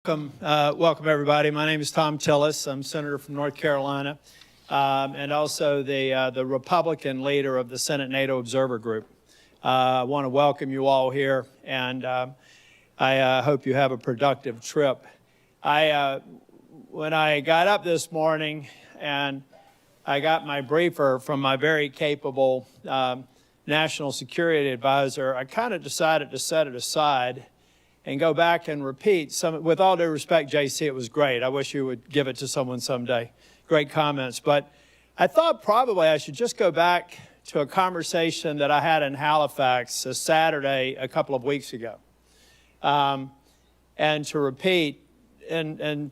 Welcome everybody. My name is Thom Tillis. I'm Senator from North Carolina, and also the Republican leader of the Senate NATO Observer Group. I want to welcome you all here, and I hope you have a productive trip. When I got up this morning and I got my briefer from my very capable National Security Advisor, I kind of decided to set it aside and go back and repeat some. With all due respect, JC, it was great. I wish you would give it to someone someday. Great comments. But I thought probably I should just go back to a conversation that I had in Halifax a Saturday a couple of weeks ago. And to repeat, and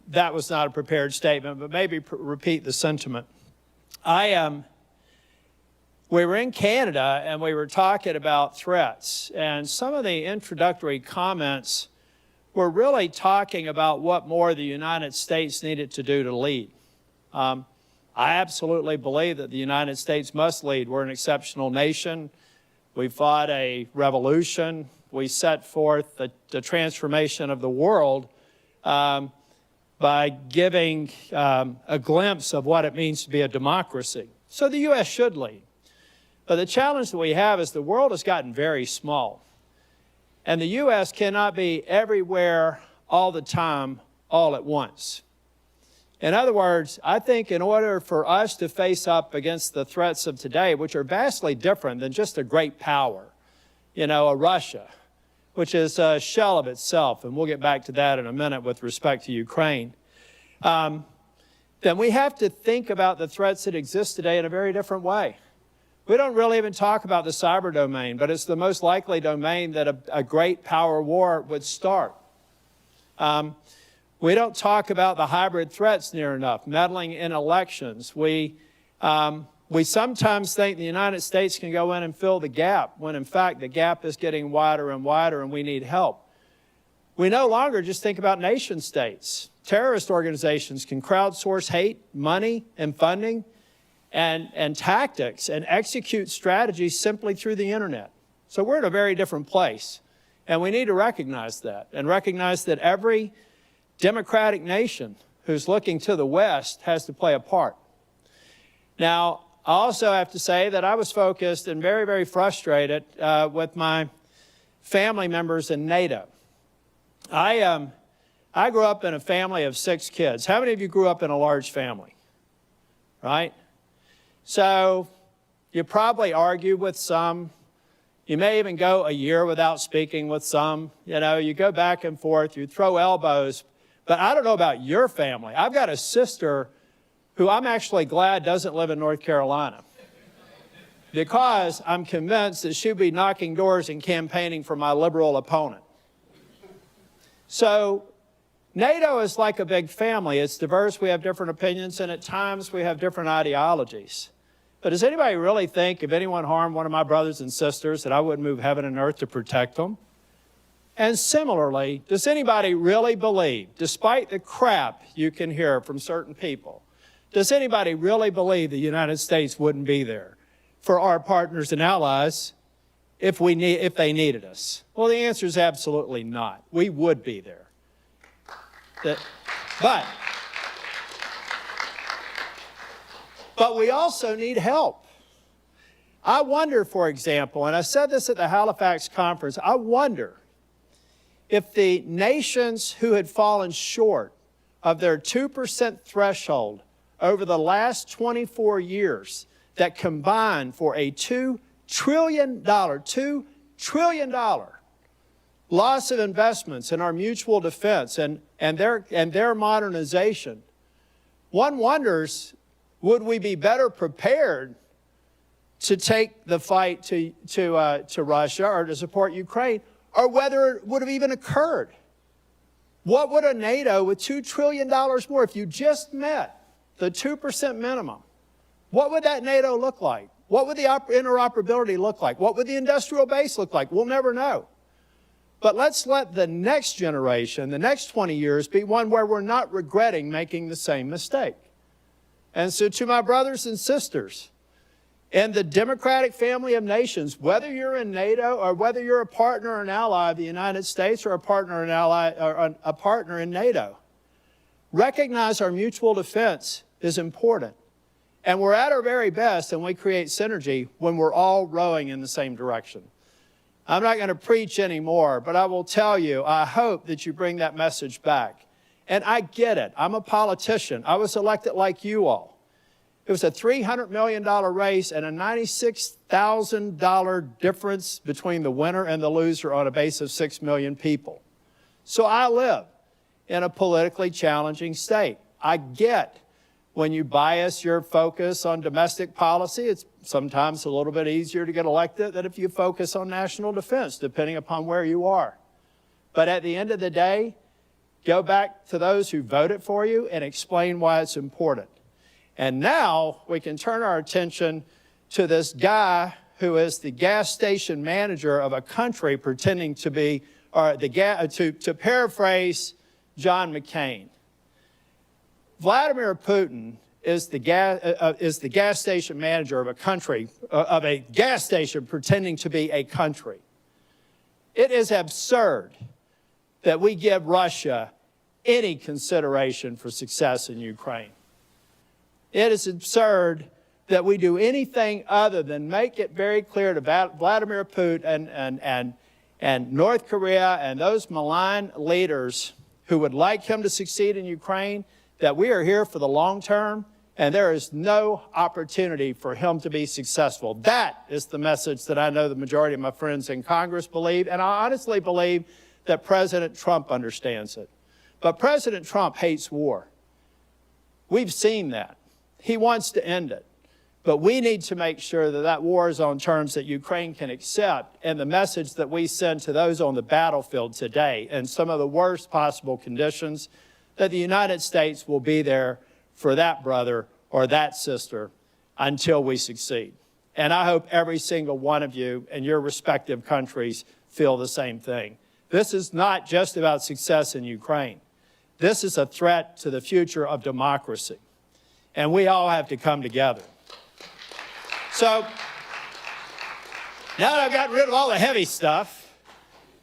that was not a prepared statement, but maybe repeat the sentiment. We were in Canada and we were talking about threats, and some of the introductory comments were really talking about what more the United States needed to do to lead. I absolutely believe that the United States must lead. We're an exceptional nation. We fought a revolution. We set forth the transformation of the world by giving a glimpse of what it means to be a democracy. So the U.S. should lead. But the challenge that we have is the world has gotten very small. And the U.S. cannot be everywhere all the time, all at once. In other words, I think in order for us to face up against the threats of today, which are vastly different than just a great power, you know, a Russia, which is a shell of itself, and we'll get back to that in a minute with respect to Ukraine, then we have to think about the threats that exist today in a very different way. We don't really even talk about the cyber domain, but it's the most likely domain that a great power war would start. We don't talk about the hybrid threats near enough, meddling in elections. We sometimes think the United States can go in and fill the gap, when in fact the gap is getting wider and wider and we need help. We no longer just think about nation states. Terrorist organizations can crowdsource hate, money, and funding, and tactics, and execute strategies simply through the internet. So we're in a very different place, and we need to recognize that, and recognize that every democratic nation who's looking to the West has to play a part. Now, I also have to say that I was focused and very, very frustrated with my family members in NATO. I grew up in a family of 6 kids. How many of you grew up in a large family? Right? So you probably argue with some. You may even go a year without speaking with some. You know, you go back and forth, you throw elbows. But I don't know about your family. I've got a sister who I'm actually glad doesn't live in North Carolina, because I'm convinced that she'd be knocking doors and campaigning for my liberal opponent. So NATO is like a big family. It's diverse. We have different opinions, and at times we have different ideologies. But does anybody really think if anyone harmed one of my brothers and sisters that I wouldn't move heaven and earth to protect them? And similarly, does anybody really believe, despite the crap you can hear from certain people, does anybody really believe the United States wouldn't be there for our partners and allies if they needed us? Well, the answer is absolutely not. We would be there. But we also need help. I wonder, for example, and I said this at the Halifax conference, I wonder if the nations who had fallen short of their 2% threshold over the last 24 years that combined for a $2 trillion loss of investments in our mutual defense and their modernization, one wonders, would we be better prepared to take the fight to Russia or to support Ukraine, or whether it would have even occurred? What would a NATO with $2 trillion more, if you just met the 2% minimum, what would that NATO look like? What would the interoperability look like? What would the industrial base look like? We'll never know. But let's let the next generation, the next 20 years, be one where we're not regretting making the same mistake. And so to my brothers and sisters In the democratic family of nations, whether you're in NATO or whether you're a partner or an ally of the United States or a partner and ally or a partner in NATO, recognize our mutual defense is important. And we're at our very best and we create synergy when we're all rowing in the same direction. I'm not going to preach anymore, but I will tell you, I hope that you bring that message back. And I get it. I'm a politician. I was elected like you all. It was a $300 million race and a $96,000 difference between the winner and the loser on a base of 6 million people. So I live in a politically challenging state. I get when you bias your focus on domestic policy, it's sometimes a little bit easier to get elected than if you focus on national defense, depending upon where you are. But at the end of the day, go back to those who voted for you and explain why it's important. And now we can turn our attention to this guy who is the gas station manager of a country pretending to be, or to paraphrase John McCain. Vladimir Putin is the gas station manager of a country, of a gas station pretending to be a country. It is absurd that we give Russia any consideration for success in Ukraine. It is absurd that we do anything other than make it very clear to Vladimir Putin and North Korea and those malign leaders who would like him to succeed in Ukraine that we are here for the long term and there is no opportunity for him to be successful. That is the message that I know the majority of my friends in Congress believe, and I honestly believe that President Trump understands it. But President Trump hates war. We've seen that. He wants to end it. But we need to make sure that that war is on terms that Ukraine can accept, and the message that we send to those on the battlefield today in some of the worst possible conditions, that the United States will be there for that brother or that sister until we succeed. And I hope every single one of you in your respective countries feel the same thing. This is not just about success in Ukraine. This is a threat to the future of democracy. And we all have to come together. So, now that I've gotten rid of all the heavy stuff,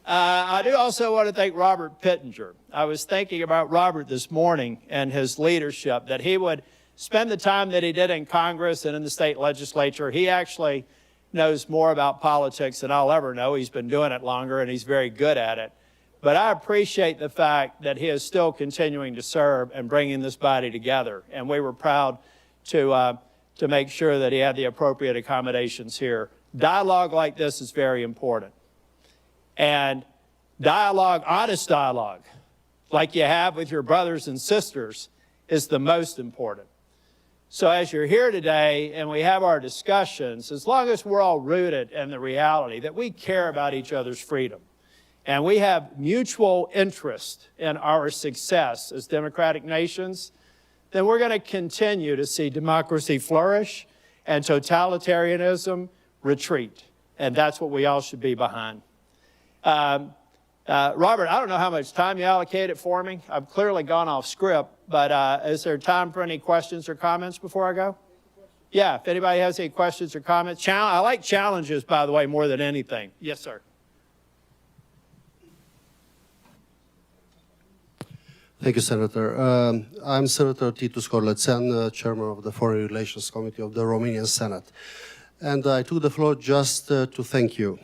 I do also want to thank Robert Pittenger. I was thinking about Robert this morning and his leadership, that he would spend the time that he did in Congress and in the state legislature. He actually knows more about politics than I'll ever know. He's been doing it longer and he's very good at it. But I appreciate the fact that he is still continuing to serve and bringing this body together. And we were proud to make sure that he had the appropriate accommodations here. Dialogue like this is very important. And dialogue, honest dialogue, like you have with your brothers and sisters, is the most important. So as you're here today and we have our discussions, as long as we're all rooted in the reality that we care about each other's freedom, and we have mutual interest in our success as democratic nations, then we're going to continue to see democracy flourish and totalitarianism retreat. And that's what we all should be behind. Robert, I don't know how much time you allocated for me. I've clearly gone off script, but is there time for any questions or comments before I go? Yeah, if anybody has any questions or comments. I like challenges, by the way, more than anything. Yes, sir. Thank you, Senator. I'm Senator Titus Corlețean, Chairman of the Foreign Relations Committee of the Romanian Senate. And I took the floor just to thank you,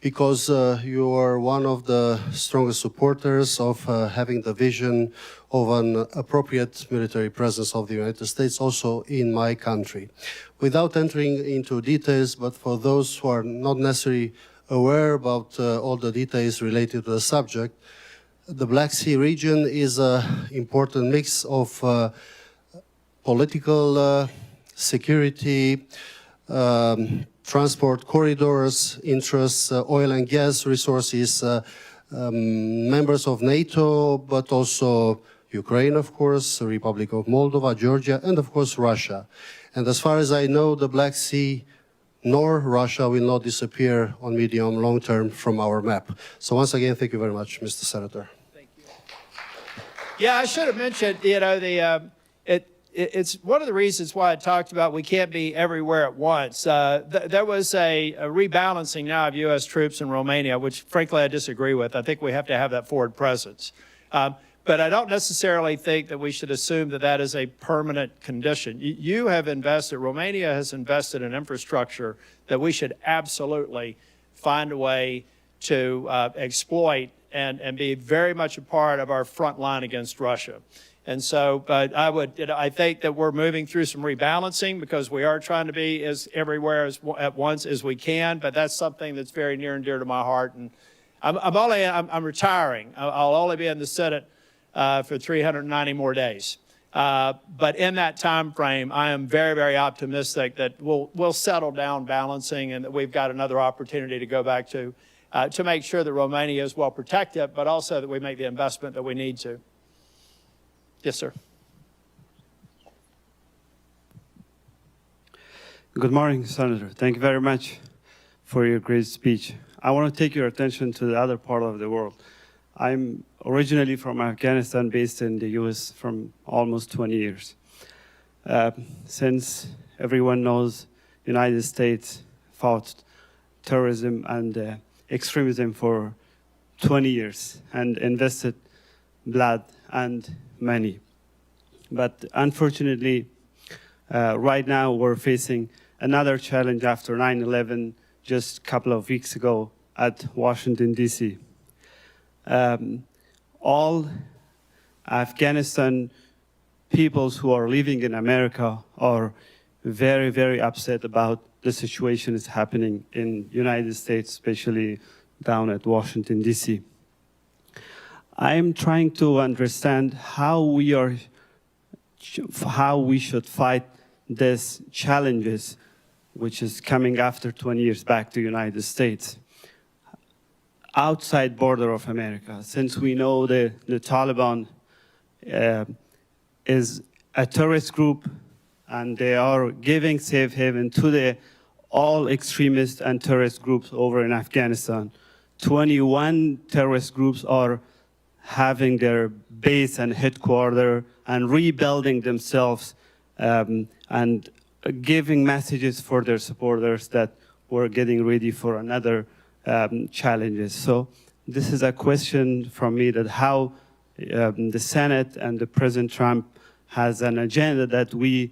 because you are one of the strongest supporters of having the vision of an appropriate military presence of the United States also in my country. Without entering into details, but for those who are not necessarily aware about all the details related to the subject, the Black Sea region is an important mix of political security, transport corridors, interests, oil and gas resources, members of NATO, but also Ukraine, of course, the Republic of Moldova, Georgia, and of course Russia. And as far as I know, the Black Sea nor Russia will not disappear on medium long term from our map. So once again, thank you very much, Mr. Senator. Yeah, I should have mentioned, you know, it's one of the reasons why I talked about we can't be everywhere at once. There was a rebalancing now of U.S. troops in Romania, which frankly I disagree with. I think we have to have that forward presence. But I don't necessarily think that we should assume that that is a permanent condition. You have invested, Romania has invested in infrastructure that we should absolutely find a way to exploit and be very much a part of our front line against Russia. And so I think that we're moving through some rebalancing because we are trying to be as everywhere at once as we can, but that's something that's very near and dear to my heart. And I'm retiring. I'll only be in the Senate for 390 more days. But in that time frame, I am very, very optimistic that we'll settle down balancing and that we've got another opportunity to go back to make sure that Romania is well protected, but also that we make the investment that we need to. Yes, sir. Good morning, Senator. Thank you very much for your great speech. I want to take your attention to the other part of the world. I'm originally from Afghanistan, based in the U.S. from almost 20 years. Since everyone knows, the United States fought terrorism and extremism for 20 years and invested blood and money. But unfortunately, right now we're facing another challenge after 9/11 just a couple of weeks ago at Washington, D.C. All Afghanistan peoples who are living in America are very, very upset about the situation that's happening in United States, especially down at Washington, D.C. I'm trying to understand how we should fight these challenges, which is coming after 20 years back to the United States. Outside border of America, since we know the Taliban is a terrorist group and they are giving safe haven to all extremist and terrorist groups over in Afghanistan. 21 terrorist groups are having their base and headquarters and rebuilding themselves and giving messages for their supporters that we're getting ready for another challenges. So this is a question from me that how the Senate and the President Trump has an agenda that we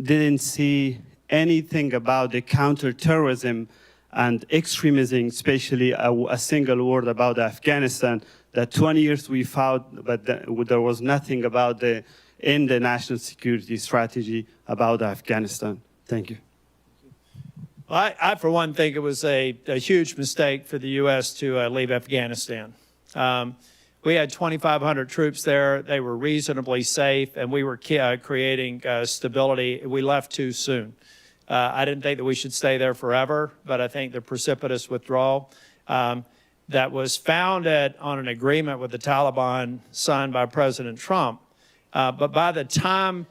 didn't see anything about the counterterrorism and extremism, especially a single word about Afghanistan, that 20 years we fought, but there was nothing about in the national security strategy about Afghanistan. Thank you. I, for one, think it was a huge mistake for the U.S. to leave Afghanistan. We had 2,500 troops there. They were reasonably safe, and we were creating stability. We left too soon. I didn't think that we should stay there forever, but I think the precipitous withdrawal that was founded on an agreement with the Taliban signed by President Trump. But by the time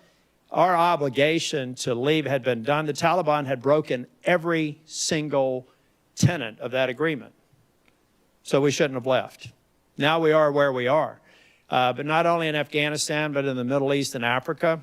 our obligation to leave had been done, the Taliban had broken every single tenet of that agreement. So we shouldn't have left. Now we are where we are. But not only in Afghanistan, but in the Middle East and Africa.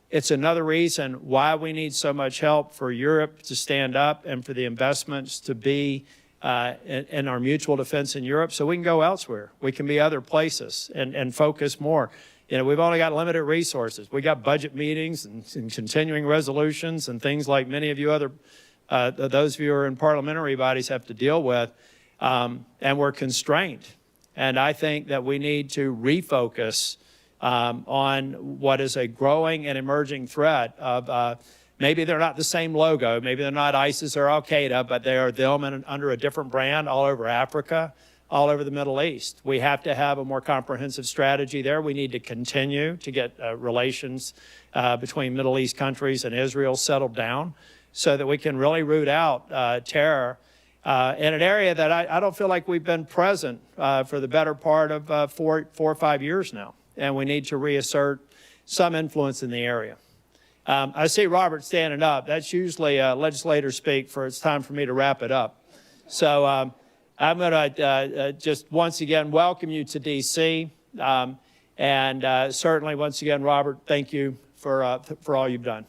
It's another reason why we need so much help for Europe to stand up and for the investments to be in our mutual defense in Europe so we can go elsewhere. We can be other places and focus more. You know, we've only got limited resources. We got budget meetings and continuing resolutions and things like many of you those of you who are in parliamentary bodies have to deal with, and we're constrained. And I think that we need to refocus on what is a growing and emerging threat of maybe they're not the same logo, maybe they're not ISIS or Al-Qaeda, but they are them under a different brand all over Africa, all over the Middle East. We have to have a more comprehensive strategy there. We need to continue to get relations between Middle East countries and Israel settled down so that we can really root out terror in an area that I don't feel like we've been present for the better part of 4 or 5 years now. And we need to reassert some influence in the area. I see Robert standing up. That's usually legislator speak for it's time for me to wrap it up. So I'm going to just once again welcome you to D.C. And certainly once again, Robert, thank you for all you've done.